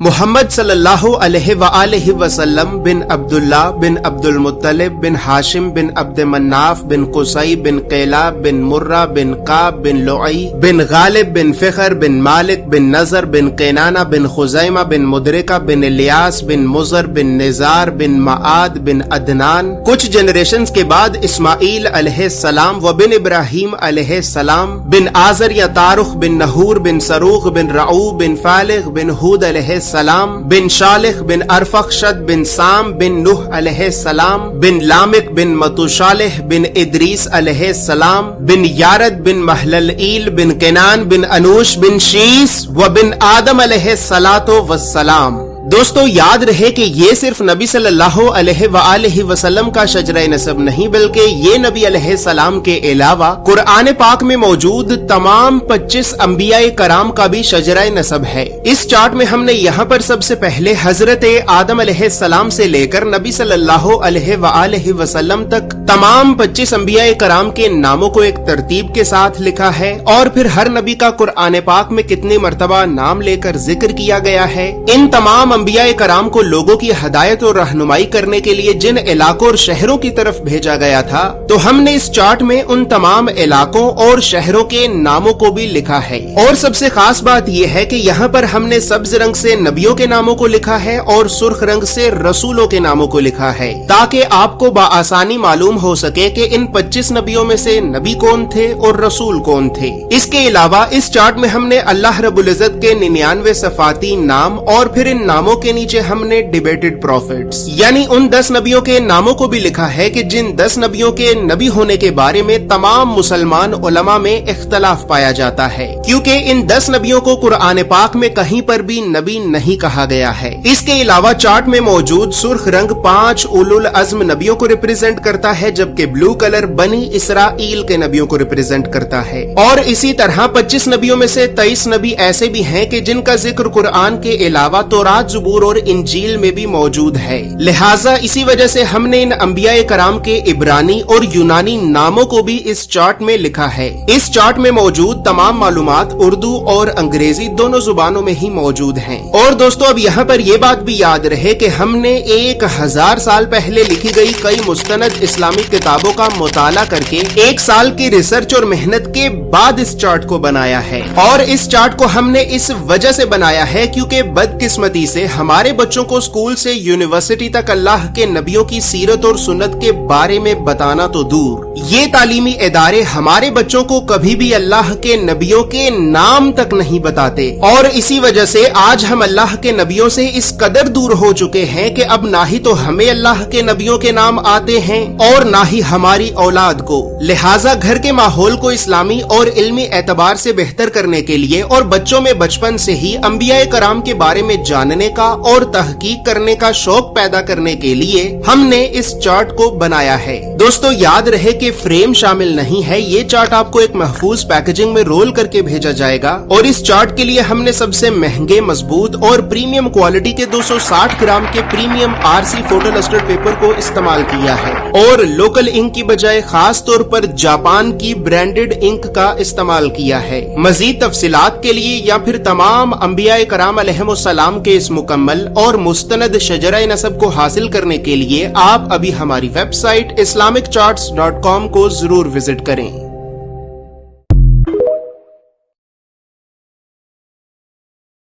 محمد صلی اللہ علیہ وآلہ وسلم بن عبداللہ بن عبد المطلب بن ہاشم بن عبد مناف بن قصی بن قیلاب بن مرہ بن قاب بن لعی بن غالب بن فخر بن مالک بن نظر بن قینانہ بن خزیمہ بن مدرکہ بن الیاس بن مزر بن نزار بن معاد بن عدنان. کچھ جنریشنز کے بعد اسماعیل علیہ السلام و بن ابراہیم علیہ السلام بن آزر یا تارخ بن نحور بن سروخ بن رعو بن فالغ بن ہود علیہ السلام بن شالخ بن ارفخشد بن سام بن نوح علیہ السلام بن لامک بن متوشالح بن ادریس علیہ السلام بن یارد بن محللئیل بن کنان بن انوش بن شیس و بن آدم علیہ السلام. دوستو یاد رہے کہ یہ صرف نبی صلی اللہ علیہ وآلہ وسلم کا شجرہ نسب نہیں بلکہ یہ نبی علیہ السلام کے علاوہ قرآن پاک میں موجود تمام 25 انبیاء کرام کا بھی شجرہ نسب ہے. اس چارٹ میں ہم نے یہاں پر سب سے پہلے حضرت آدم علیہ السلام سے لے کر نبی صلی اللہ علیہ وآلہ وسلم تک تمام 25 انبیاء کرام کے ناموں کو ایک ترتیب کے ساتھ لکھا ہے اور پھر ہر نبی کا قرآن پاک میں کتنی مرتبہ نام لے کر ذکر کیا گیا ہے. ان تمام انبیاء کرام کو لوگوں کی ہدایت اور رہنمائی کرنے کے لیے جن علاقوں اور شہروں کی طرف بھیجا گیا تھا تو ہم نے اس چارٹ میں ان تمام علاقوں اور شہروں کے ناموں کو بھی لکھا ہے. اور سب سے خاص بات یہ ہے کہ یہاں پر ہم نے سبز رنگ سے نبیوں کے ناموں کو لکھا ہے اور سرخ رنگ سے رسولوں کے ناموں کو لکھا ہے تاکہ آپ کو بآسانی معلوم ہو سکے کہ ان 25 نبیوں میں سے نبی کون تھے اور رسول کون تھے. اس کے علاوہ اس چارٹ میں ہم نے اللہ رب العزت کے 99 صفاتی نام اور پھر ان ناموں کے نیچے ہم نے ڈیبیٹڈ پروفیٹس یعنی ان 10 نبیوں کے ناموں کو بھی لکھا ہے کہ جن 10 نبیوں کے نبی ہونے کے بارے میں تمام مسلمان علماء میں اختلاف پایا جاتا ہے کیونکہ ان 10 نبیوں کو قرآن پاک میں کہیں پر بھی نبی نہیں کہا گیا ہے. اس کے علاوہ چارٹ میں موجود سرخ رنگ 5 اولو العزم نبیوں کو ریپرزینٹ کرتا ہے جبکہ بلو کلر بنی اسرائیل کے نبیوں کو ریپرزینٹ کرتا ہے. اور اسی طرح 25 نبیوں میں سے 23 نبی ایسے بھی ہیں کہ جن کا ذکر قرآن کے علاوہ تورات زبور اور انجیل میں بھی موجود ہے. لہٰذا اسی وجہ سے ہم نے ان انبیاء کرام کے عبرانی اور یونانی ناموں کو بھی اس چارٹ میں لکھا ہے. اس چارٹ میں موجود تمام معلومات اردو اور انگریزی دونوں زبانوں میں ہی موجود ہیں. اور دوستو اب یہاں پر یہ بات بھی یاد رہے کہ ہم نے 1000 سال پہلے لکھی گئی کئی مستند اسلامی کتابوں کا مطالعہ کر کے 1 سال کی ریسرچ اور محنت کے بعد اس چارٹ کو بنایا ہے. اور اس چارٹ کو ہم نے اس وجہ سے بنایا ہے کیونکہ بدقسمتی سے ہمارے بچوں کو اسکول سے یونیورسٹی تک اللہ کے نبیوں کی سیرت اور سنت کے بارے میں بتانا تو دور، یہ تعلیمی ادارے ہمارے بچوں کو کبھی بھی اللہ کے نبیوں کے نام تک نہیں بتاتے. اور اسی وجہ سے آج ہم اللہ کے نبیوں سے اس قدر دور ہو چکے ہیں کہ اب نہ ہی تو ہمیں اللہ کے نبیوں کے نام آتے ہیں اور نہ ہی ہماری اولاد کو. لہٰذا گھر کے ماحول کو اسلامی اور علمی اعتبار سے بہتر کرنے کے لیے اور بچوں میں بچپن سے ہی انبیاء کرام کے بارے میں جاننے کا اور تحقیق کرنے کا شوق پیدا کرنے کے لیے ہم نے اس چارٹ کو بنایا ہے. دوستو یاد رہے کہ فریم شامل نہیں ہے. یہ چارٹ آپ کو ایک محفوظ پیکیجنگ میں رول کر کے بھیجا جائے گا اور اس چارٹ کے لیے ہم نے سب سے مہنگے مضبوط اور پریمیم کوالٹی کے 260 گرام کے premium RC photo lustre paper کو استعمال کیا ہے اور لوکل انک کی بجائے خاص طور پر جاپان کی برانڈڈ انک کا استعمال کیا ہے. مزید تفصیلات کے لیے یا پھر تمام انبیاء کرام علیہم السلام کے اس مکمل اور مستند شجرہ نسب کو حاصل کرنے کے لیے آپ ابھی ہماری ویب سائٹ islamiccharts.com کو ضرور وزٹ کریں.